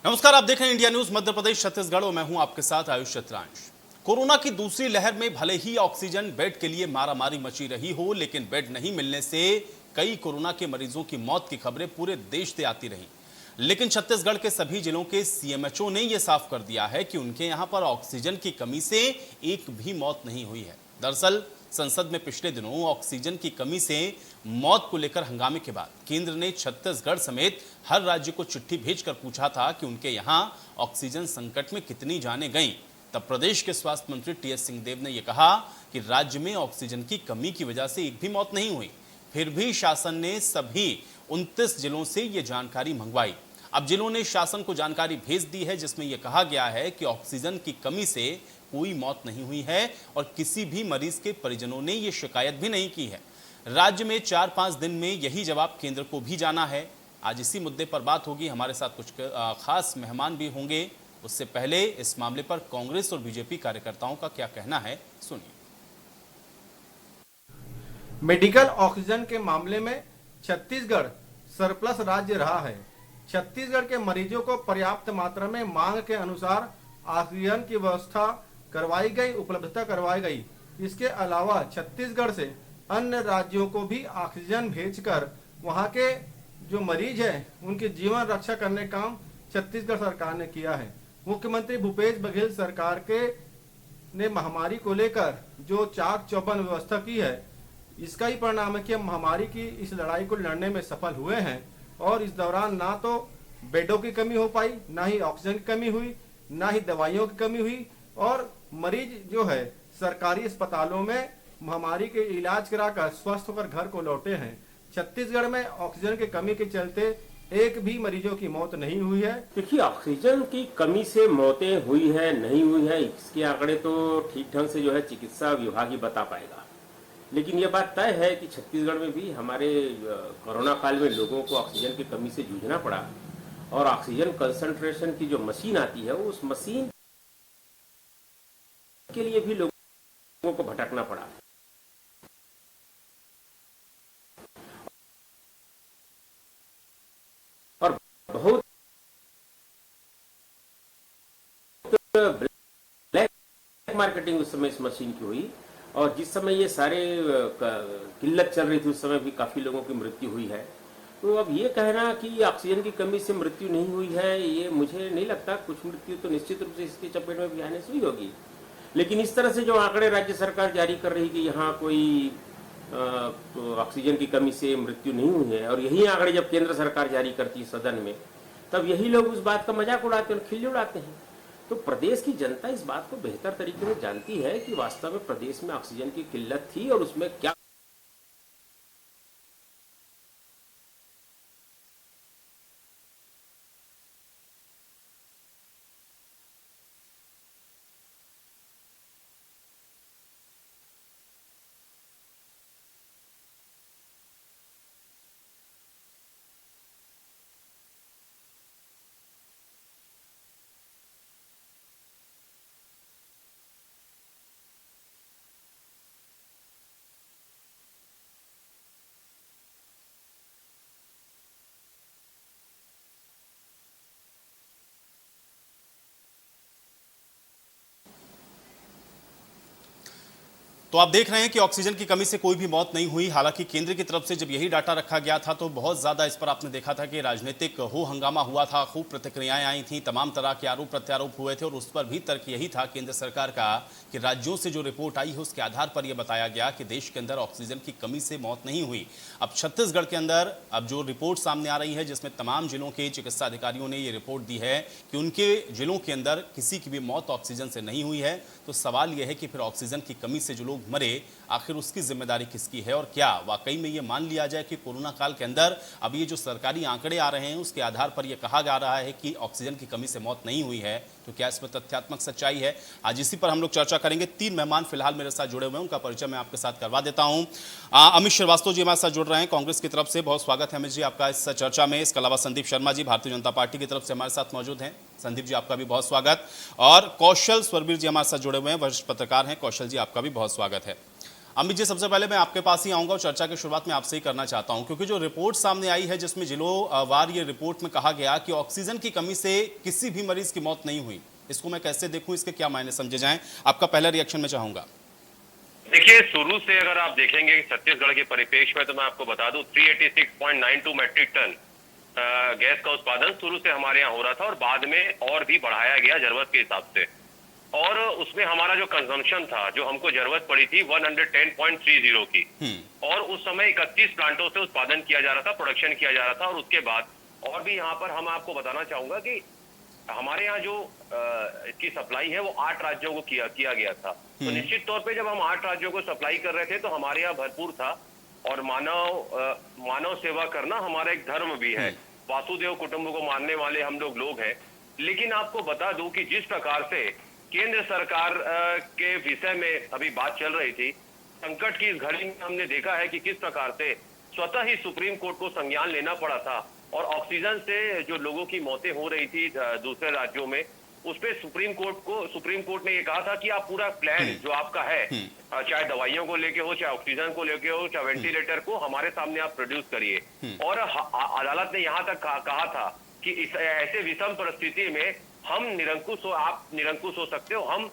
नमस्कार, आप देख रहे हैं इंडिया न्यूज मध्य प्रदेश छत्तीसगढ़ और मैं हूं आपके साथ आयुष चित्रांश। कोरोना की दूसरी लहर में भले ही ऑक्सीजन बेड के लिए मारामारी मची रही हो, लेकिन बेड नहीं मिलने से कई कोरोना के मरीजों की मौत की खबरें पूरे देश से आती रही। लेकिन छत्तीसगढ़ के सभी जिलों के सीएमएचओ ने यह साफ कर दिया है कि उनके यहां पर ऑक्सीजन की कमी से एक भी मौत नहीं हुई है। दरअसल संसद में पिछले दिनों ऑक्सीजन की कमी से मौत को लेकर हंगामे के बाद केंद्र ने छत्तीसगढ़ समेत हर राज्य को चिट्ठी भेजकर पूछा था कि उनके यहां ऑक्सीजन संकट में कितनी जानें गईं। तब प्रदेश के स्वास्थ्य मंत्री टीएस सिंहदेव ने यह कहा कि राज्य में ऑक्सीजन की कमी की वजह से एक भी मौत नहीं हुई। फिर भी शासन ने सभी 29 जिलों से यह जानकारी मंगवाई। अब जिलों ने शासन को जानकारी भेज दी है, जिसमें यह कहा गया है कि ऑक्सीजन की कमी से कोई मौत नहीं हुई है और किसी भी मरीज के परिजनों ने यह शिकायत भी नहीं की है। राज्य में 4-5 दिन में यही जवाब केंद्र को भी जाना है। आज इसी मुद्दे पर बात होगी। हमारे साथ कुछ खास मेहमान भी होंगे। उससे पहले इस मामले पर कांग्रेस और बीजेपी कार्यकर्ताओं का क्या कहना है, सुनिए। मेडिकल ऑक्सीजन के मामले में छत्तीसगढ़ सरप्लस राज्य रहा है। छत्तीसगढ़ के मरीजों को पर्याप्त मात्रा में मांग के अनुसार ऑक्सीजन की व्यवस्था करवाई गई, उपलब्धता करवाई गई। इसके अलावा छत्तीसगढ़ से अन्य राज्यों को भी ऑक्सीजन भेजकर वहां के जो मरीज हैं उनकी जीवन रक्षा करने का काम छत्तीसगढ़ सरकार ने किया है। मुख्यमंत्री भूपेश बघेल सरकार के ने महामारी को लेकर जो चाक चौबंद व्यवस्था की है, इसका ही परिणाम है कि हम महामारी की इस लड़ाई को लड़ने में सफल हुए हैं। और इस दौरान ना तो बेडों की कमी हो पाई, ना ही ऑक्सीजन की कमी हुई, ना ही दवाइयों की कमी हुई और मरीज जो है सरकारी अस्पतालों में महामारी के इलाज कराकर स्वस्थ होकर घर को लौटे हैं। छत्तीसगढ़ में ऑक्सीजन की कमी के चलते एक भी मरीजों की मौत नहीं हुई है। देखिए, ऑक्सीजन की कमी से मौतें हुई है नहीं हुई है, इसके आंकड़े तो ठीक ढंग से जो है चिकित्सा विभाग ही बता पाएगा। लेकिन ये बात तय है कि छत्तीसगढ़ में भी हमारे कोरोना काल में लोगों को ऑक्सीजन की कमी से जूझना पड़ा और ऑक्सीजन कंसंट्रेशन की जो मशीन आती है उस मशीन के लिए भी लोगों को भटकना पड़ा। और बहुत ब्लैक मार्केटिंग उस समय इस मशीन की हुई और जिस समय ये सारे किल्लत चल रही थी उस समय भी काफी लोगों की मृत्यु हुई है। तो अब ये कहना कि ऑक्सीजन की कमी से मृत्यु नहीं हुई है, ये मुझे नहीं लगता। कुछ मृत्यु तो निश्चित रूप से इसकी चपेट में भी आने से हुई होगी, लेकिन इस तरह से जो आंकड़े राज्य सरकार जारी कर रही कि यहाँ कोई तो ऑक्सीजन की कमी से मृत्यु नहीं हुई है और यही आंकड़े जब केंद्र सरकार जारी करती है सदन में, तब यही लोग उस बात का मजाक उड़ाते हैं और खिल्ली उड़ाते हैं। तो प्रदेश की जनता इस बात को बेहतर तरीके से जानती है कि वास्तव में प्रदेश में ऑक्सीजन की किल्लत थी और उसमें क्या तो आप देख रहे हैं कि ऑक्सीजन की कमी से कोई भी मौत नहीं हुई। हालांकि केंद्र की तरफ से जब यही डाटा रखा गया था तो बहुत ज्यादा इस पर आपने देखा था कि राजनीतिक हो हंगामा हुआ था, खूब प्रतिक्रियाएं आई थी, तमाम तरह के आरोप प्रत्यारोप हुए थे और उस पर भी तर्क यही था केंद्र सरकार का कि राज्यों से जो रिपोर्ट आई है उसके आधार पर यह बताया गया कि देश के अंदर ऑक्सीजन की कमी से मौत नहीं हुई। अब छत्तीसगढ़ के अंदर अब जो रिपोर्ट सामने आ रही है, जिसमें तमाम जिलों के चिकित्सा अधिकारियों ने यह रिपोर्ट दी है कि उनके जिलों के अंदर किसी की भी मौत ऑक्सीजन से नहीं हुई है। तो सवाल यह है कि फिर ऑक्सीजन की कमी से जो लोग मरे, आखिर उसकी जिम्मेदारी किसकी है और क्या वाकई में यह मान लिया जाए कि कोरोना काल के अंदर अब ये जो सरकारी आंकड़े आ रहे हैं उसके आधार पर यह कहा जा रहा है कि ऑक्सीजन की कमी से मौत नहीं हुई है, तो क्या इसमें तथ्यात्मक सच्चाई है? आज इसी पर हम लोग चर्चा करेंगे। 3 मेहमान फिलहाल मेरे साथ जुड़े हुए हैं, उनका परिचय मैं आपके साथ करवा देता हूं। अमित श्रीवास्तव जी हमारे साथ जुड़ रहे हैं कांग्रेस की तरफ से, बहुत स्वागत है अमित जी आपका इस चर्चा में। इसके अलावा संदीप शर्मा जी भारतीय जनता पार्टी की तरफ से हमारे साथ मौजूद हैं। संदीप जी आपका भी बहुत स्वागत। और कौशल स्वरवीर जी हमारे साथ जुड़े हुए हैं, वरिष्ठ पत्रकार हैं। कौशल जी आपका भी बहुत स्वागत है। अमित जी, सबसे पहले मैं आपके पास ही आऊंगा और चर्चा की शुरुआत में आपसे ही करना चाहता हूं, क्योंकि जो रिपोर्ट सामने आई है जिसमें जिलों वार ये रिपोर्ट में कहा गया कि ऑक्सीजन की कमी से किसी भी मरीज की मौत नहीं हुई, इसको मैं कैसे देखूं, इसके क्या मायने समझे जाएं? आपका पहला रिएक्शन मैं चाहूंगा। देखिए, शुरू से अगर आप देखेंगे छत्तीसगढ़ के परिप्रेक्ष्य में, तो मैं आपको बता दूं 386.92 मैट्रिक टन गैस का उत्पादन शुरू से हमारे यहाँ हो रहा था और बाद में और भी बढ़ाया गया जरूरत के हिसाब से। और उसमें हमारा जो कंजम्पशन था, जो हमको जरूरत पड़ी थी 110.30 की, और उस समय 31 प्लांटों से उत्पादन किया जा रहा था, प्रोडक्शन किया जा रहा था। और उसके बाद और भी यहाँ पर हम आपको बताना चाहूंगा कि हमारे यहाँ जो इसकी सप्लाई है वो 8 राज्यों को किया गया था। तो निश्चित तौर पे जब हम 8 राज्यों को सप्लाई कर रहे थे to हमारे यहाँ भरपूर था। और मानव सेवा करना हमारा एक धर्म भी है, वासुदेव कुटुंब को मानने वाले हम लोग हैं। लेकिन आपको बता दूं कि जिस प्रकार से केंद्र सरकार के विषय में अभी बात चल रही थी, संकट की इस घड़ी में हमने देखा है कि किस प्रकार से स्वतः ही सुप्रीम कोर्ट को संज्ञान लेना पड़ा था और ऑक्सीजन से जो लोगों की मौतें हो रही थी दूसरे राज्यों में, उस पे सुप्रीम कोर्ट ने ये कहा था कि आप पूरा प्लान जो आपका है, चाहे दवाइयों को लेके हो, चाहे ऑक्सीजन को लेके हो, चाहे वेंटिलेटर को, हमारे सामने आप प्रोड्यूस करिए। और अदालत ने यहाँ तक कहा था कि इस ऐसे विषम परिस्थिति में हम आप निरंकुश हो सकते हो, हम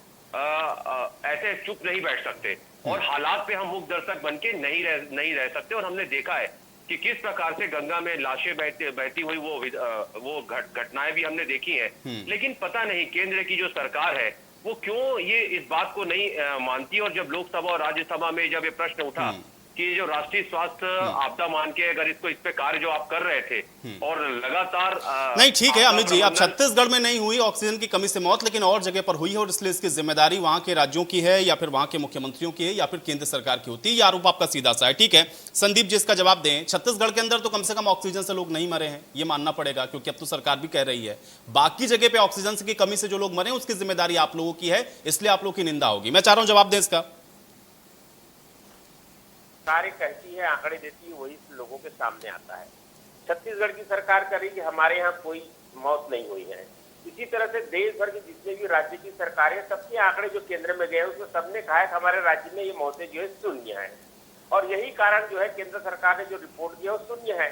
ऐसे चुप नहीं बैठ सकते और हालात पे हम मुख दर्शक बन के नहीं रह सकते। और हमने देखा है कि किस प्रकार से गंगा में लाशें बहती हुई वो घटनाएं भी हमने देखी हैं। लेकिन पता नहीं केंद्र की जो सरकार है वो क्यों ये इस बात को नहीं मानती। और जब लोकसभा और राज्यसभा में जब ये प्रश्न उठा कि जो राष्ट्रीय स्वास्थ्य आपदा मान के अगर इस पे कार्य जो आप कर रहे थे और लगातार नहीं, ठीक है अमित जी, अब छत्तीसगढ़ में नहीं हुई ऑक्सीजन की कमी से मौत, लेकिन और जगह पर हुई है और इसलिए इसकी जिम्मेदारी वहां के राज्यों की है या फिर वहां के मुख्यमंत्रियों की है या फिर केंद्र सरकार की होती है। ये आरोप आपका सीधा सा है, ठीक है। संदीप जी, इसका जवाब दें। छत्तीसगढ़ के अंदर तो कम से कम ऑक्सीजन से लोग नहीं मरे हैं, ये मानना पड़ेगा, क्योंकि अब तो सरकार भी कह रही है। बाकी जगह पे ऑक्सीजन की कमी से जो लोग मरे उसकी जिम्मेदारी आप लोगों की है, इसलिए आप लोगों की निंदा होगी। मैं चाह रहा हूं जवाब दें इसका। सरकार कहती है, आंकड़े देती है, वही लोगों के सामने आता है। छत्तीसगढ़ की सरकार कह रही कि हमारे यहाँ कोई मौत नहीं हुई है। इसी तरह से देश भर के जितने भी राज्य की सरकारें, सबके आंकड़े जो केंद्र में गए उसमें सबने कहा है कि हमारे राज्य में ये मौतें जो है शून्य है। और यही कारण जो है केंद्र सरकार ने जो रिपोर्ट दिया वो शून्य है।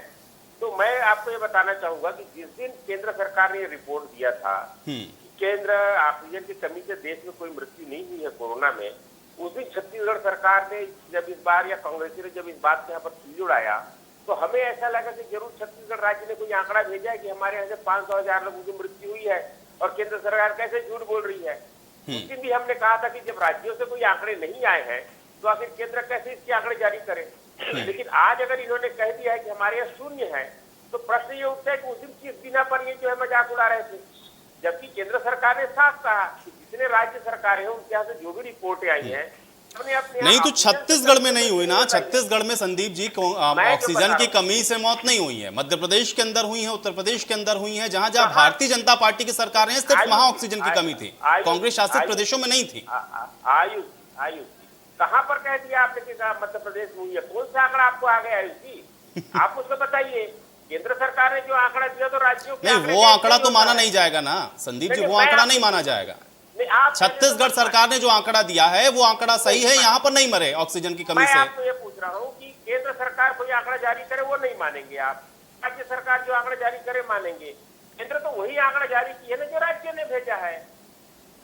तो मैं आपको ये बताना चाहूंगा कि जिस दिन केंद्र सरकार ने ये रिपोर्ट दिया था कि केंद्र ऑक्सीजन की कमी से देश में कोई मृत्यु नहीं हुई है कोरोना में, उस दिन छत्तीसगढ़ सरकार ने जब इस बार या कांग्रेस ने जब इस बात से यहाँ पर खिल्ली उड़ाया तो हमें ऐसा लगा कि जरूर छत्तीसगढ़ राज्य ने कोई आंकड़ा भेजा है कि हमारे यहाँ से 500,000 लोगों की मृत्यु हुई है और केंद्र सरकार कैसे झूठ बोल रही है। उस दिन भी हमने कहा था कि जब राज्यों से कोई आंकड़े नहीं आए हैं तो आखिर केंद्र कैसे इसके आंकड़े जारी करे। लेकिन आज अगर इन्होंने कह दिया है कि हमारे यहाँ शून्य है तो प्रश्न ये उठता है कि उस दिन किस बिना पर ये जो है मजाक उड़ा रहे थे, जबकि केंद्र सरकार ने साफ कहा कि जितने राज्य सरकार है उनके यहाँ से जो भी रिपोर्टें आई हैं नहीं, तो छत्तीसगढ़ में नहीं हुई ना। छत्तीसगढ़ में संदीप जी ऑक्सीजन की कमी से मौत नहीं हुई है। मध्य प्रदेश के अंदर हुई है, उत्तर प्रदेश के अंदर हुई है, जहां जहां भारतीय जनता पार्टी की सरकार है सिर्फ वहां ऑक्सीजन की कमी थी, कांग्रेस शासित प्रदेशों में नहीं थी। आयुष कहां पर कह दिया आपने कि मध्य प्रदेश में हुई है? कौन सा आंकड़ा आपको आ गया आयुष जी? आप उसको बताइए। केंद्र सरकार ने जो आंकड़ा दिया तो राज्यों के नहीं, वो आंकड़ा तो माना नहीं जाएगा ना संदीप जी, वो आंकड़ा नहीं माना जाएगा। छत्तीसगढ़ सरकार ने जो आंकड़ा दिया है वो आंकड़ा सही है, यहाँ पर नहीं मरे ऑक्सीजन की कमी से। मैं आपको ये पूछ रहा हूँ कि केंद्र सरकार कोई आंकड़ा जारी करे वो नहीं मानेंगे आप, राज्य सरकार जो आंकड़ा जारी करे मानेंगे। केंद्र तो वही आंकड़ा जारी किया ना जो राज्य ने भेजा है।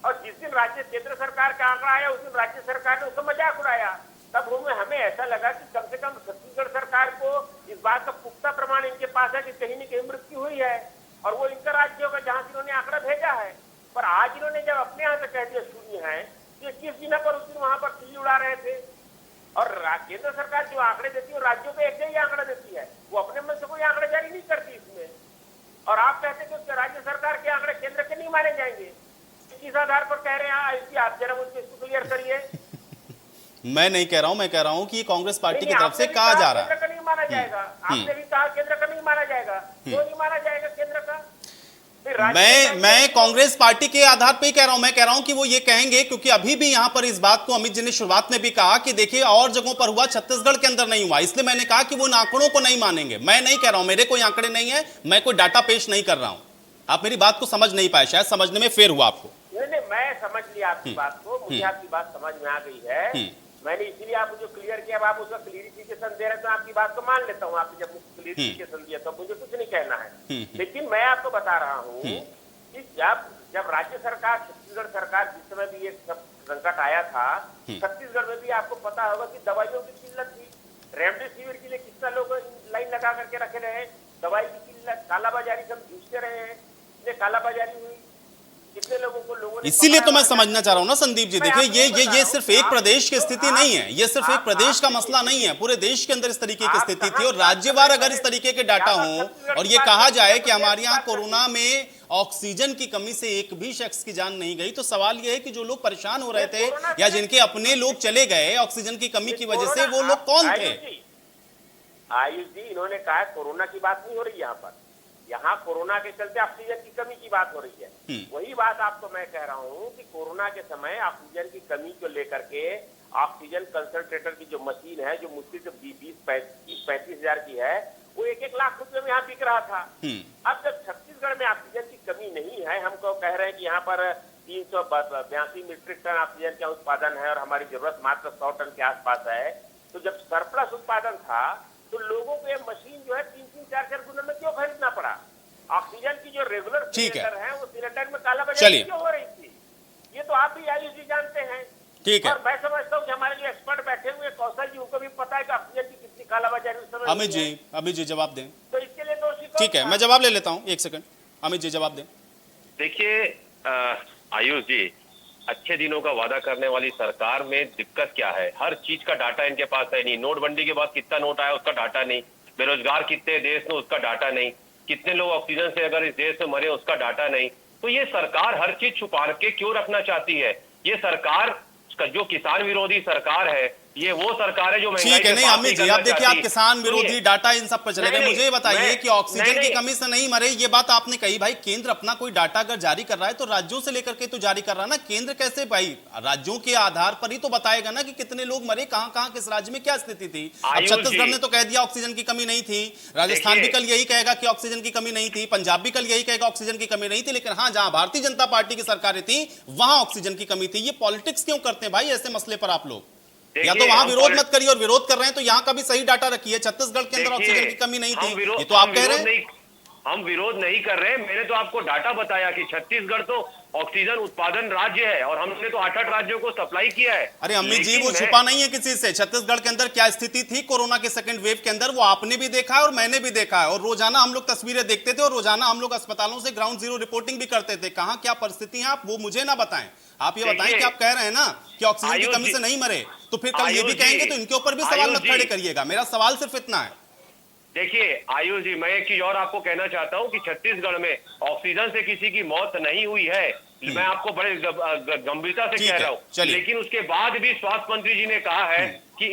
और जिस दिन राज्य केंद्र सरकार का आंकड़ा आया उस दिन राज्य सरकार ने उसका मजाक उड़ाया। तब हमें ऐसा लगा कि कम से कम छत्तीसगढ़ सरकार को इस बात का पुख्ता प्रमाण इनके पास है कि कहीं न कहीं मृत्यु हुई है और वो इनका राज्यों का जहां से इन्होंने आंकड़ा भेजा है। पर आज इन्होंने जब अपने यहाँ से कह दिया शून्य है तो किस बिना पर उस दिन वहां पर खिल्ली उड़ा रहे थे। और केंद्र सरकार जो आंकड़े देती है राज्यों को एक ही आंकड़ा देती है, वो अपने मन से कोई आंकड़ा जारी नहीं करती इसमें। और आप कहते हैं कि राज्य सरकार के आंकड़े केंद्र के नहीं माने जाएंगे, किस आधार पर कह रहे हैं? आप जरा मुझे इसको क्लियर करिए। मैं नहीं कह रहा हूं, मैं कह रहा हूं कि कांग्रेस पार्टी की तरफ से कहा जा रहा है केंद्र का नहीं माना जाएगा। आपने भी कहा केंद्र का नहीं माना जाएगा, क्यों नहीं माना जाएगा केंद्र का? मैं कांग्रेस पार्टी के आधार पे ही कह रहा हूं। मैं कह रहा हूं कि वो ये कहेंगे, क्योंकि अभी भी यहां पर इस बात को अमित जी ने शुरुआत में भी कहा कि देखिए और जगहों पर हुआ, छत्तीसगढ़ के अंदर नहीं हुआ, इसलिए मैंने कहा कि वो इन आंकड़ों को नहीं मानेंगे। मैं नहीं कह रहा हूं, मेरे कोई आंकड़े नहीं है, मैं कोई डाटा पेश नहीं कर रहा हूं। आप मेरी बात को समझ नहीं पाए, शायद समझने में फेर हुआ आपको। नहीं, मैं समझ लिया आपकी बात को, मुझे आपकी बात समझ में आ गई है। मैंने इसीलिए आपको जो क्लियर किया, अब आप उसका क्लियरिफिकेशन दे रहे हैं तो आपकी बात को मान लेता हूँ। आपने जब मुझे क्लियरिफिकेशन दिया तो मुझे कुछ नहीं कहना है। लेकिन मैं आपको बता रहा हूँ कि जब राज्य सरकार, छत्तीसगढ़ सरकार, जिस समय भी ये सब संकट आया था, छत्तीसगढ़ में भी आपको पता होगा कि दवाइयों की किल्लत थी। रेमडेसिविर के लिए कितना लोग लाइन लगा करके रखे रहे, दवाई की किल्लत, कालाबाजारी से हम जूझते रहे हैं, इसलिए कालाबाजारी हुई, कितने लोगों ने इसीलिए तो पकड़ा, मैं समझना चाह रहा हूँ ना संदीप जी, मैं देखिए आपको बता रहा ये हूं सिर्फ कि एक आप प्रदेश की देखिए, स्थिति आप नहीं है, ये सिर्फ एक आप- प्रदेश का आप मसला देखिए, नहीं है, पूरे देश के अंदर इस तरीके की आप स्थिति कहां थी। और की बात राज्यवार कर अगर रहे इस हैं? तरीके के डाटा या तो हो छत्तीसगढ़ और की ये बात कहा करते जाए हैं, कि हमारे प्रदेश यहाँ की बात कोरोना में ऑक्सीजन की कमी से एक भी शख्स की जान नहीं गई, तो सवाल ये है कि जो लोग परेशान हो रहे थे कोरोना या से- जिनके अपने लोग चले गए ऑक्सीजन की कमी की वजह से, कोरोना- वो लोग कौन थे? आयुष जी, इन्होंने कहा कोरोना की बात नहीं हो रही यहाँ पर, यहाँ कोरोना के चलते ऑक्सीजन की कमी की बात हो रही है। वही बात आपको मैं कह रहा हूँ कि कोरोना के समय ऑक्सीजन की कमी को लेकर के ऑक्सीजन कंसंट्रेटर की जो मशीन है, जो मुश्किल से 20-35 हजार की है, वो 1-1 लाख रुपए में यहाँ बिक रहा था। अब जब छत्तीसगढ़ में ऑक्सीजन की कमी नहीं है, हमको कह रहे हैं कि यहाँ पर 382 मीट्रिक टन ऑक्सीजन का उत्पादन है और हमारी जरूरत मात्र 100 टन के आसपास है, तो जब सरप्लस उत्पादन था तो लोगों को ये मशीन जो है 3-3, 4-4 गुना में क्यों खरीदना पड़ा? ऑक्सीजन की जो रेगुलर ठीक है। सिलेंडर है, वो सिलेंडर में कालाबाजारी क्यों हो रही थी? ये तो आप भी आयुष जी जानते हैं। ठीक है। और मैं समझता हूँ कि हमारे जो एक्सपर्ट बैठे हुए हैं, कौशल जी, उनको भी पता है कि ऑक्सीजन की कितनी कालाबाजारी उस समय अमित हुई है। जी, अमित जी जवाब दें। तो इसके लिए दोषी कौन ठीक है, था? मैं जवाब ले लेता हूँ, एक सेकंड। अमित जी जवाब दें। देखिए आयुष जी, अच्छे दिनों का वादा करने वाली सरकार में दिक्कत क्या है? हर चीज का डाटा इनके पास है नहीं। नोटबंदी के बाद कितना नोट आया उसका डाटा नहीं, बेरोजगार कितने देश में उसका डाटा नहीं, कितने लोग ऑक्सीजन से अगर इस देश में मरे उसका डाटा नहीं। तो ये सरकार हर चीज छुपा के क्यों रखना चाहती है? ये सरकार जो किसान विरोधी सरकार है, ये वो सरकार है जो महंगाई ठीक है, से नहीं बात अमित जी, करना अब देखिए आप चाहती। किसान विरोधी सुनिए, डाटा इन सब पर चले गए, नहीं, मुझे ये बताइए मैं- कि ऑक्सीजन नहीं, की नहीं। कमी से नहीं मरे, ये बात आपने कही। भाई केंद्र अपना कोई डाटा अगर जारी कर रहा है तो राज्यों से लेकर के तो जारी कर रहा है ना। केंद्र कैसे भाई राज्यों के आधार पर ही तो बताएगा ना कि कितने लोग मरे, कहां कहां किस राज्य में क्या स्थिति थी। अब आयुष छत्तीसगढ़ जी। ने तो कह दिया ऑक्सीजन की कमी नहीं थी, राजस्थान भी देखिए। कल यही कहेगा कि ऑक्सीजन की कमी नहीं थी, पंजाब भी कल यही कहेगा ऑक्सीजन की कमी नहीं थी। लेकिन हाँ, जहां भारतीय जनता पार्टी की सरकारें थी वहां ऑक्सीजन की कमी थी। ये पॉलिटिक्स क्यों करते हैं भाई ऐसे मसले पर आप लोग? या तो देखिए, वहां हम विरोध मत करिए, और विरोध कर रहे हैं तो यहां का भी सही डाटा रखिए। छत्तीसगढ़ के अंदर देखिए, ऑक्सीजन की कमी नहीं हम थी, विरोध- ये तो आप कह रहे विरोध हैं। नहीं- हम विरोध नहीं कर रहे हैं। मैंने तो आपको डाटा बताया कि छत्तीसगढ़ तो ऑक्सीजन उत्पादन राज्य है और हमने तो 8-8 राज्यों को सप्लाई किया है। अरे अमित जी, लेकिन वो मैं- छुपा नहीं है किसी से। छत्तीसगढ़ के अंदर क्या स्थिति थी कोरोना के सेकंड वेव के अंदर, वो आपने भी देखा है और मैंने भी देखा है। और रोजाना हम लोग तस्वीरें देखते थे और रोजाना हम लोग अस्पतालों से ग्राउंड जीरो रिपोर्टिंग भी करते थे। कहां क्या परिस्थिति है, आप वो मुझे ना बताएं। आप ये बताएं देखिए, कि आप कह रहे हैं ना कि ऑक्सीजन की आयुष कमी जी- से नहीं मरे, तो फिर कल ये भी आयुष कहेंगे जी- तो इनके ऊपर भी सवाल आयुष मत जी- खड़े करिएगा। मेरा सवाल सिर्फ इतना है। देखिए आयुष जी, मैं एक चीज और आपको कहना चाहता हूं कि छत्तीसगढ़ में ऑक्सीजन से किसी की मौत नहीं हुई है। मैं आपको बड़े गंभीरता से ठीक कह है, रहा हूं। चलिए। लेकिन उसके बाद भी स्वास्थ्य मंत्री जी ने कहा है कि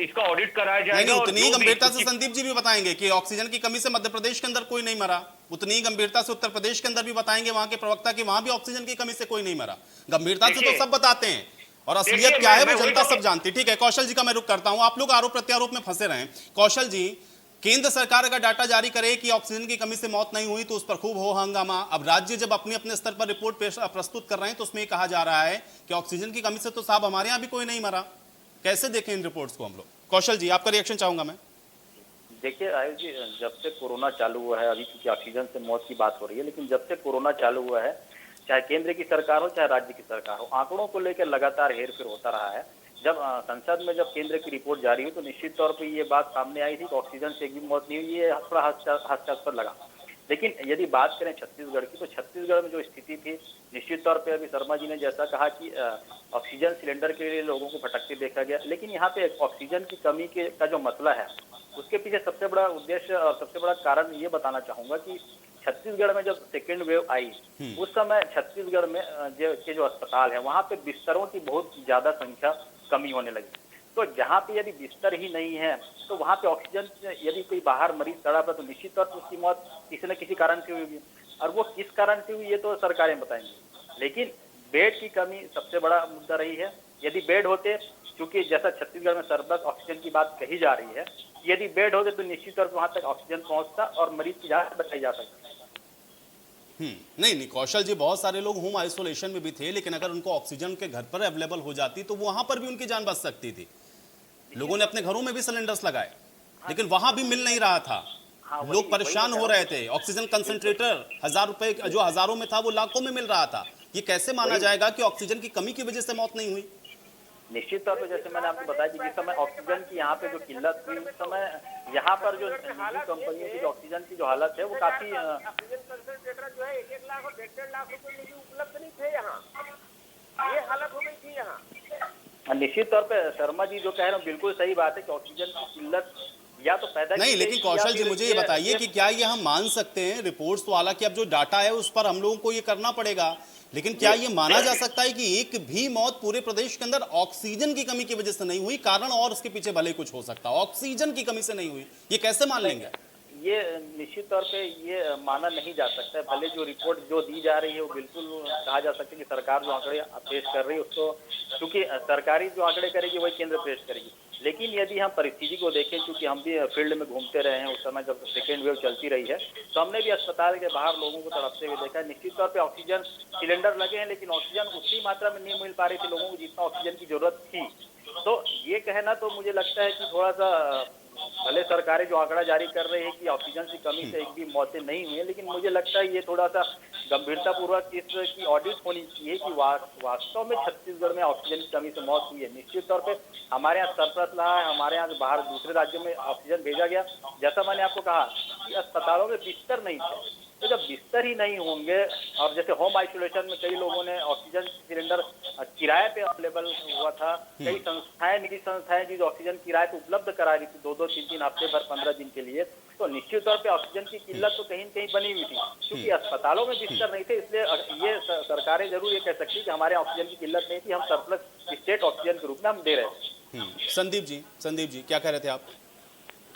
इसका ऑडिट कराया नहीं जाएगा। नहीं, और उतनी जो भी गंभीरता से उसकी- संदीप जी भी बताएंगे कि ऑक्सीजन की कमी से मध्य प्रदेश के अंदर कोई नहीं मरा। उतनी ही गंभीरता से उत्तर प्रदेश के अंदर भी बताएंगे वहां के प्रवक्ता कि वहां भी ऑक्सीजन की कमी से कोई नहीं मरा। गंभीरता से तो देखिए- सब बताते हैं और असलियत देखिए, क्या है मैं वो वही जनता तो- सब जानती है। ठीक है, कौशल जी का मैं रुख करता हूं। आप लोग आरोप प्रत्यारोप में फंसे रहे। कौशल जी, केंद्र सरकार अगर डाटा जारी करे कि ऑक्सीजन की कमी से मौत नहीं हुई तो उस पर खूब हो हंगामा। अब राज्य जब अपने अपने स्तर पर रिपोर्ट प्रस्तुत कर रहे हैं तो उसमें कहा जा रहा है कि ऑक्सीजन की कमी से तो साहब हमारे यहां भी कोई नहीं मरा। कैसे देखें इन रिपोर्ट्स को हम लोग? कौशल जी, आपका रिएक्शन चाहूंगा मैं। देखिए आयुष जी, जब से कोरोना चालू हुआ है, अभी क्योंकि ऑक्सीजन से मौत की बात हो रही है, लेकिन जब से कोरोना चालू हुआ है, चाहे केंद्र की सरकार हो चाहे राज्य की सरकार हो, आंकड़ों को लेकर लगातार हेरफेर होता रहा है। जब संसद में जब केंद्र की रिपोर्ट जारी हुई तो निश्चित तौर पर ये बात सामने आई थी कि ऑक्सीजन से एक भी मौत नहीं हुई। ये थोड़ा हास्यास्पद लगा। लेकिन यदि बात करें छत्तीसगढ़ की, तो छत्तीसगढ़ में जो स्थिति थी, निश्चित तौर पे अभी शर्मा जी ने जैसा कहा कि ऑक्सीजन सिलेंडर के लिए लोगों को भटकते देखा गया। लेकिन यहाँ पे ऑक्सीजन की कमी का जो मसला है, उसके पीछे सबसे बड़ा उद्देश्य और सबसे बड़ा कारण ये बताना चाहूंगा कि छत्तीसगढ़ में जब सेकेंड वेव आई, उस समय छत्तीसगढ़ में जो अस्पताल है वहाँ पे बिस्तरों की बहुत ज्यादा संख्या कमी होने लगी। तो जहाँ पे यदि बिस्तर ही नहीं है तो वहाँ पे ऑक्सीजन, यदि कोई बाहर मरीज सड़ा पड़ा तो निश्चित तौर पर उसकी मौत किसी न किसी कारण से हुई, और वो किस कारण से हुई ये तो सरकारें बताएंगी। लेकिन बेड की कमी सबसे बड़ा मुद्दा रही है। यदि बेड होते, क्योंकि जैसा छत्तीसगढ़ में सरप्लस ऑक्सीजन की बात कही जा रही है, यदि बेड होते तो निश्चित तौर पर वहां तक ऑक्सीजन पहुंचता और मरीज की जान बचाई जा सकती। नहीं नहीं कौशल जी, बहुत सारे लोग होम आइसोलेशन में भी थे, लेकिन अगर उनको ऑक्सीजन के घर पर अवेलेबल हो जाती तो वहां पर भी उनकी जान बच सकती थी। लोगों ने अपने घरों में भी सिलेंडर्स लगाए, लेकिन वहां भी मिल नहीं रहा था। लोग परेशान हो रहे थे। ऑक्सीजन कंसंट्रेटर 1000 रुपए जो हजारों में था वो लाखों में मिल रहा था। ये कैसे माना जाएगा कि ऑक्सीजन की कमी की वजह से मौत नहीं हुई? निश्चित तौर पे जैसे मैंने आपको बताया कि जिस समय ऑक्सीजन की यहाँ पे जो किल्लत हुई, उस समय यहाँ पर जो निजी कंपनियों की जो ऑक्सीजन की जो हालत है वो काफी ऑक्सीजन कंसंट्रेटर जो है 1-1 लाख और 1.5 लाख रुपए में भी उपलब्ध नहीं थे यहाँ। ये हालत हो गई थी यहाँ। निश्चित तौर पे शर्मा जी जो कह रहे हैं बिल्कुल सही बात है कि ऑक्सीजन की किल्लत या तो पैदा नहीं, की लेकिन गई कौशल या जी फिर मुझे ये बताइए कि क्या ये हम मान सकते हैं, रिपोर्ट्स तो हालांकि अब जो डाटा है उस पर हम लोगों को ये करना पड़ेगा, लेकिन क्या ये माना जा सकता है कि एक भी मौत पूरे प्रदेश के अंदर ऑक्सीजन की कमी की वजह से नहीं हुई? कारण और उसके पीछे भले कुछ हो सकता है, ऑक्सीजन की कमी से नहीं हुई, ये कैसे मान लेंगे? ये निश्चित तौर पे ये माना नहीं जा सकता है। भले जो रिपोर्ट जो दी जा रही है वो बिल्कुल कहा जा सकता है कि सरकार जो आंकड़े पेश कर रही है उसको, क्योंकि सरकारी जो आंकड़े करेगी वही केंद्र पेश करेगी। लेकिन यदि हम परिस्थिति को देखें, क्योंकि हम भी फील्ड में घूमते रहे हैं उस समय जब सेकेंड वेव चलती रही है, तो हमने भी अस्पताल के बाहर लोगों को तड़पते हुए देखा है। निश्चित तौर पे ऑक्सीजन सिलेंडर लगे हैं, लेकिन ऑक्सीजन उतनी मात्रा में नहीं मिल पा रही थी लोगों को जितना ऑक्सीजन की जरूरत थी। तो ये कहना तो मुझे लगता है कि थोड़ा सा, भले सरकारें जो आंकड़ा जारी कर रही है कि ऑक्सीजन की कमी से एक भी मौतें नहीं हुई है, लेकिन मुझे लगता है ये थोड़ा सा गंभीरता पूर्वक इसकी ऑडिट होनी चाहिए कि वास्तव में छत्तीसगढ़ में ऑक्सीजन की कमी से मौत हुई है। निश्चित तौर पे हमारे यहाँ सरप्लस रहा है, हमारे यहाँ बाहर दूसरे राज्यों में ऑक्सीजन भेजा गया। जैसा मैंने आपको कहा कि अस्पतालों में बिस्तर नहीं थे, तो जब बिस्तर ही नहीं होंगे, और जैसे होम आइसोलेशन में कई लोगों ने ऑक्सीजन सिलेंडर किराए पे अवेलेबल हुआ था, कई संस्थाएं, निजी संस्थाएं जो ऑक्सीजन किराए पे उपलब्ध करा रही थी 2-2, 3-3 हफ्ते भर, 15 दिन के लिए, तो निश्चित तौर पे ऑक्सीजन की किल्लत तो कहीं न कहीं बनी हुई थी। क्योंकि अस्पतालों में बिस्तर नहीं थे, इसलिए ये सरकारें जरूर ये कह सकती है कि हमारे ऑक्सीजन की किल्लत नहीं थी, हम सरप्लस स्टेट ऑक्सीजन के रूप में हम दे रहे थे। संदीप जी क्या कह रहे थे आप?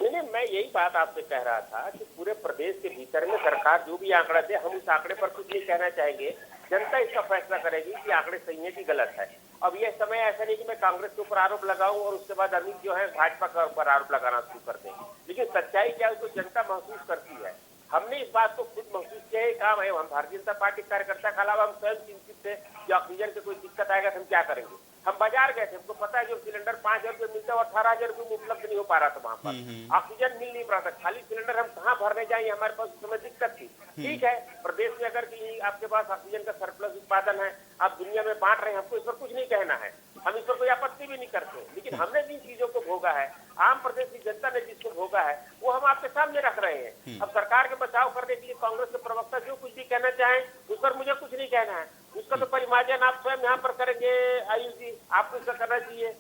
नहीं, मैं यही बात आपसे कह रहा था कि पूरे प्रदेश के भीतर में सरकार जो भी आंकड़ा दे, हम उस आंकड़े पर कुछ नहीं कहना चाहेंगे। जनता इसका फैसला करेगी कि आंकड़े सही है कि गलत है। अब ये समय ऐसा नहीं कि मैं कांग्रेस के ऊपर आरोप लगाऊं और उसके बाद अमित जो है भाजपा के ऊपर आरोप लगाना शुरू कर दें, लेकिन सच्चाई क्या है तो जनता महसूस करती है। हमने इस बात को खुद महसूस किया है, काम है, हम भारतीय जनता पार्टी कार्यकर्ता के अलावा हम स्वयं चिंतित थे कि ऑक्सीजन की कोई दिक्कत आएगा तो हम क्या करेंगे। हम बाजार गए थे, हमको पता है जो सिलेंडर 5000 रुपये मिलता है और 18,000 रुपये में उपलब्ध नहीं हो पा रहा था वहां पर, ऑक्सीजन मिल नहीं पा रहा था। खाली सिलेंडर हम कहाँ भरने जाएंगे, हमारे पास उस समय दिक्कत थी। ठीक है, प्रदेश में अगर कि आपके पास ऑक्सीजन का सरप्लस उत्पादन है, आप दुनिया में बांट रहे हैं, हमको इस पर कुछ नहीं कहना है, हम इस पर कोई आपत्ति भी नहीं करते। लेकिन हमने जिन चीजों को भोगा है, आम प्रदेश की जनता ने जिसको भोगा है, वो हम आपके सामने रख रहे हैं। अब सरकार के बचाव करने के लिए कांग्रेस के प्रवक्ता जो कुछ भी कहना चाहें, उस पर मुझे कुछ नहीं कहना है। उसका तो परिमार्जन आप स्वयं यहाँ पर करेंगे आयुष जी, आपको इसका करना चाहिए।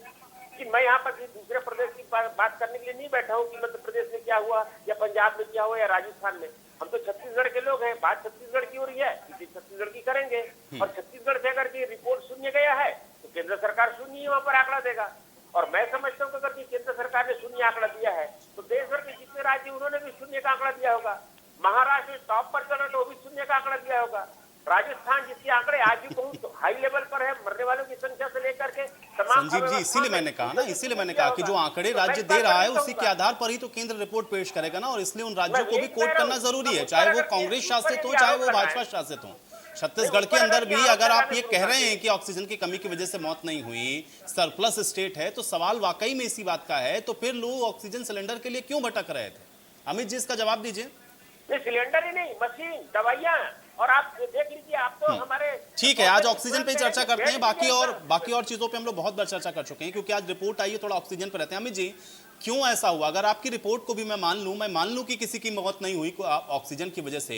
कि मैं यहाँ पर दूसरे प्रदेश की बात करने के लिए नहीं बैठा हूँ कि मध्य प्रदेश में क्या हुआ या पंजाब में क्या हुआ या राजस्थान में। हम तो छत्तीसगढ़ के लोग हैं, बात छत्तीसगढ़ की हो रही है, इसी छत्तीसगढ़ की करेंगे। और छत्तीसगढ़ से अगर ये रिपोर्ट शून्य गया है तो केंद्र सरकार शून्य ही वहाँ पर आंकड़ा देगा। और मैं समझता हूँ कि अगर केंद्र सरकार ने शून्य आंकड़ा दिया है तो देश भर के जितने राज्य उन्होंने भी शून्य का आंकड़ा दिया होगा। महाराष्ट्र में टॉप पर चल रहा तो वो भी शून्य का आंकड़ा दिया होगा। राजस्थान जिसके आंकड़े आज भी बहुत हाई लेवल पर है, मरने वालों की संख्या से लेकर के तमाम। संजीव जी इसीलिए मैंने कहा कि जो आंकड़े राज्य दे रहा है उसी के आधार पर ही तो केंद्र रिपोर्ट पेश करेगा ना, और इसलिए उन राज्यों को भी कोट करना जरूरी है, चाहे वो कांग्रेस शासित हो चाहे वो भाजपा शासित हो। छत्तीसगढ़ के अंदर भी अगर आप ये कह रहे हैं कि ऑक्सीजन की कमी की वजह से मौत नहीं हुई, सरप्लस स्टेट है, तो सवाल वाकई में इसी बात का है, तो फिर लोग ऑक्सीजन सिलेंडर के लिए क्यों भटक रहे थे? अमित जी इसका जवाब दीजिए। सिलेंडर ही नहीं, मशीन, दवाइयां, और आप देख लीजिए, आप तो हमारे ठीक है, आज ऑक्सीजन पे चर्चा करते हैं, बाकी और चीजों पे हम लोग बहुत बार चर्चा कर चुके हैं, क्योंकि आज रिपोर्ट आई है, थोड़ा ऑक्सीजन पे रहते हैं। अमित जी क्यों ऐसा हुआ? अगर आपकी रिपोर्ट को भी मैं मान लूं कि किसी की मौत नहीं हुई ऑक्सीजन की वजह से,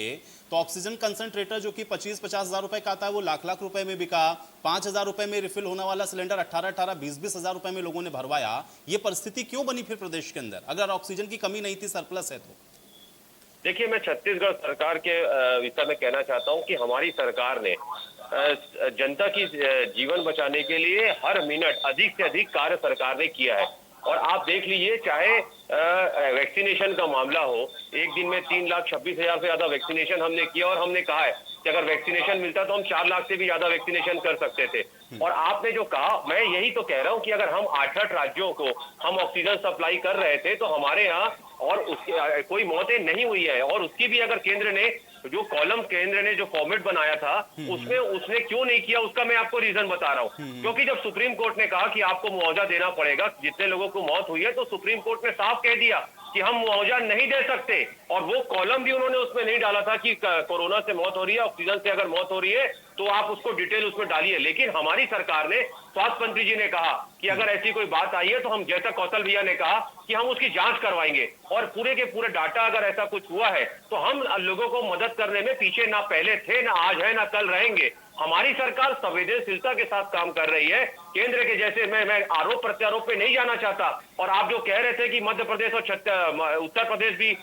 तो ऑक्सीजन कंसंट्रेटर जो कि 25-50 हजार रुपए का आता है वो लाख रुपए में बिका। 5,000 रुपए में रिफिल होने वाला सिलेंडर 18-18, 20-20 हजार रुपए में लोगों ने भरवाया। ये परिस्थिति क्यों बनी फिर प्रदेश के अंदर, अगर ऑक्सीजन की कमी नहीं थी, सरप्लस है तो? देखिए, मैं छत्तीसगढ़ सरकार के विषय में कहना चाहता हूं कि हमारी सरकार ने जनता की जीवन बचाने के लिए हर मिनट अधिक से अधिक कार्य सरकार ने किया है। और आप देख लीजिए, चाहे वैक्सीनेशन का मामला हो, एक दिन में 3,26,000 से ज्यादा वैक्सीनेशन हमने किया, और हमने कहा है कि अगर वैक्सीनेशन मिलता तो हम 4 लाख से भी ज्यादा वैक्सीनेशन कर सकते थे। और आपने जो कहा, मैं यही तो कह रहा हूं कि अगर हम 8-8 राज्यों को हम ऑक्सीजन सप्लाई कर रहे थे तो हमारे यहाँ और उसकी कोई मौतें नहीं हुई है, और उसकी भी अगर केंद्र ने जो कॉलम केंद्र ने जो फॉर्मेट बनाया था उसमें उसने क्यों नहीं किया, उसका मैं आपको रीजन बता रहा हूँ। क्योंकि जब सुप्रीम कोर्ट ने कहा कि आपको मुआवजा देना पड़ेगा, जितने लोगों को मौत हुई है, तो सुप्रीम कोर्ट ने साफ कह दिया कि हम मुआवजा नहीं दे सकते। और वो कॉलम भी उन्होंने उसमें नहीं डाला था कि कोरोना से मौत हो रही है, ऑक्सीजन से अगर मौत हो रही है तो आप उसको डिटेल उसमें डालिए। लेकिन हमारी सरकार ने, स्वास्थ्य मंत्री जी ने कहा कि अगर ऐसी कोई बात आई है तो हम, जैसा कौशल भैया ने कहा कि हम उसकी जांच करवाएंगे, और पूरे के पूरे डाटा अगर ऐसा कुछ हुआ है तो हम लोगों को मदद करने में पीछे ना पहले थे, ना आज है, ना कल रहेंगे। हमारी सरकार संवेदनशीलता के साथ काम कर रही है। केंद्र के जैसे मैं आरोप प्रत्यारोप पे नहीं जाना चाहता। और आप जो कह रहे थे कि मध्य प्रदेश और उत्तर प्रदेश भी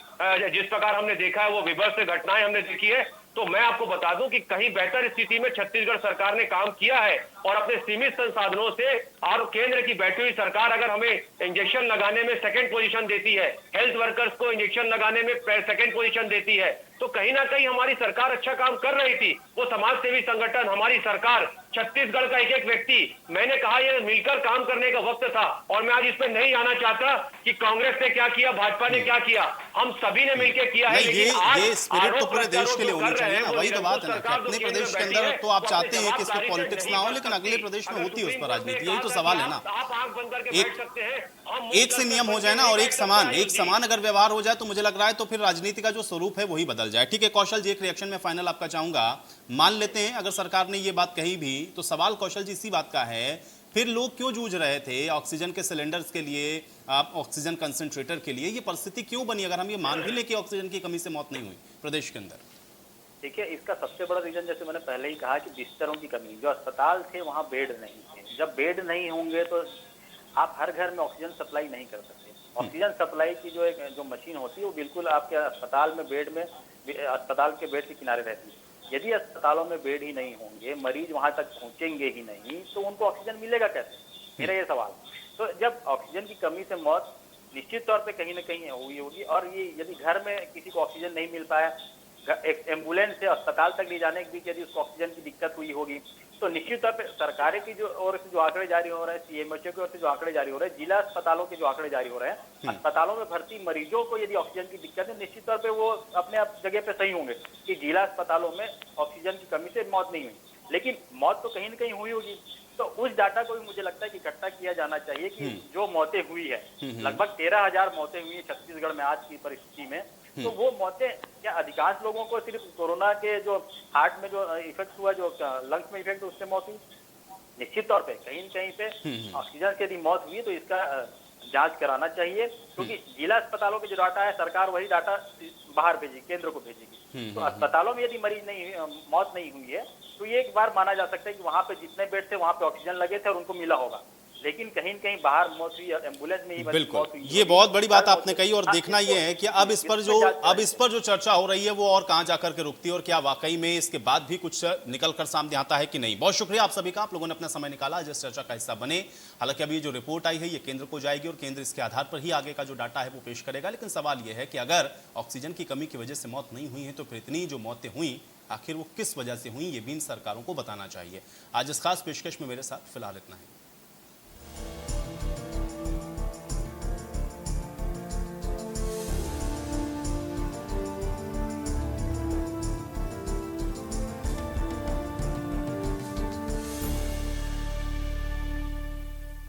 जिस प्रकार हमने देखा है वो विभत्स घटनाएं हमने देखी है, तो मैं आपको बता दूं कि कहीं बेहतर स्थिति में छत्तीसगढ़ सरकार ने काम किया है। और अपने सीमित संसाधनों से, और केंद्र की बैठी हुई सरकार अगर हमें इंजेक्शन लगाने में सेकंड पोजीशन देती है, हेल्थ वर्कर्स को इंजेक्शन लगाने में सेकंड पोजीशन देती है, तो कहीं ना कहीं हमारी सरकार अच्छा काम कर रही थी। वो समाज सेवी संगठन, हमारी सरकार, छत्तीसगढ़ का एक एक व्यक्ति, मैंने कहा ये मिलकर काम करने का वक्त था। और मैं आज इस पर नहीं आना चाहता कि कांग्रेस ने क्या किया, भाजपा ने क्या किया, हम सभी ने मिलकर किया है। ये स्पिरिट तो पूरे देश के लिए होनी चाहिए ना, वही तो बात है ना कि अपने प्रदेश के अंदर तो आप चाहते हैं कि इसमें पॉलिटिक्स ना हो, लेकिन अगले प्रदेश में होती है उस पर राजनीति। यही तो सवाल है ना, एक से नियम हो जाए ना, और एक समान अगर व्यवहार हो जाए तो मुझे लग रहा है तो फिर राजनीति का जो स्वरूप है वही बदल जाए। ठीक है कौशल जी, एक रिएक्शन में फाइनल आपका चाहूंगा। मान लेते हैं अगर सरकार ने ये बात कही भी, तो सवाल कौशल जी इसी बात का है, फिर लोग क्यों जूझ रहे थे ऑक्सीजन के सिलेंडर्स के लिए, ऑक्सीजन कंसंट्रेटर के लिए? ये परिस्थिति क्यों बनी अगर हम ये मान भी ले कि ऑक्सीजन की कमी से मौत नहीं हुई प्रदेश के अंदर? देखिए, इसका सबसे बड़ा रीजन, जैसे मैंने पहले ही कहा, कि बिस्तरों की कमी। जो अस्पताल थे वहाँ बेड नहीं थे। जब बेड नहीं होंगे तो आप हर घर में ऑक्सीजन सप्लाई नहीं कर सकते। ऑक्सीजन सप्लाई की जो मशीन होती है वो बिल्कुल आपके अस्पताल में अस्पताल के बेड के किनारे रहती है। यदि अस्पतालों में बेड ही नहीं होंगे, मरीज वहां तक पहुंचेंगे ही नहीं, तो उनको ऑक्सीजन मिलेगा कैसे? मेरा ये सवाल। तो जब ऑक्सीजन की कमी से मौत निश्चित तौर पे कहीं ना कहीं हुई होगी, और ये यदि घर में किसी को ऑक्सीजन नहीं मिल पाया, एक एम्बुलेंस से अस्पताल तक ले जाने के बीच यदि उसको ऑक्सीजन की दिक्कत हुई होगी, तो निश्चित तौर पे सरकारें की जो ओर से जो आंकड़े जारी हो रहे हैं, सीएमएचओ की ओर से जो आंकड़े जारी हो रहे हैं, जिला अस्पतालों के जो आंकड़े जारी हो रहे हैं, अस्पतालों में भर्ती मरीजों को यदि ऑक्सीजन की दिक्कत है, निश्चित तौर पे वो अपने आप जगह पे सही होंगे कि जिला अस्पतालों में ऑक्सीजन की कमी से मौत नहीं हुई। लेकिन मौत तो कहीं ना कहीं हुई होगी। तो उस डाटा को भी मुझे लगता है कि इकट्ठा किया जाना चाहिए कि जो मौतें हुई है, लगभग 13,000 मौतें हुई है छत्तीसगढ़ में आज की परिस्थिति में, तो वो मौतें क्या अधिकांश लोगों को सिर्फ कोरोना के जो हार्ट में जो इफेक्ट हुआ, जो लंग्स में इफेक्ट, उससे मौत हुई? निश्चित तौर पे कहीं न कहीं पे ऑक्सीजन से यदि मौत हुई तो इसका जांच कराना चाहिए, क्योंकि जिला अस्पतालों के जो डाटा है सरकार वही डाटा बाहर भेजेगी, केंद्र को भेजेगी। तो अस्पतालों में यदि मौत नहीं हुई है तो ये एक बार माना जा सकता है कि वहां पे जितने बेड थे वहां पे ऑक्सीजन लगे थे और उनको मिला होगा। लेकिन कहीं न कहीं बाहर मौत हुई, एम्बुलेंस में ही बिल्कुल, ये बहुत बड़ी बात आपने कही। और देखना ये है कि अब इस पर जो चर्चा हो रही है वो और कहां जाकर के रुकती है, और क्या वाकई में इसके बाद भी कुछ निकल कर सामने आता है कि नहीं। बहुत शुक्रिया आप सभी का, आप लोगों ने अपना समय निकाला इस चर्चा का हिस्सा बने। हालांकि अभी जो रिपोर्ट आई है ये केंद्र को जाएगी और केंद्र इसके आधार पर ही आगे का जो डाटा है वो पेश करेगा। लेकिन सवाल यह है कि अगर ऑक्सीजन की कमी की वजह से मौत नहीं हुई है तो फिर इतनी जो मौतें हुई आखिर वो किस वजह से हुई, ये भी इन सरकारों को बताना चाहिए। आज इस खास पेशकश में मेरे साथ फिलहाल इतना है।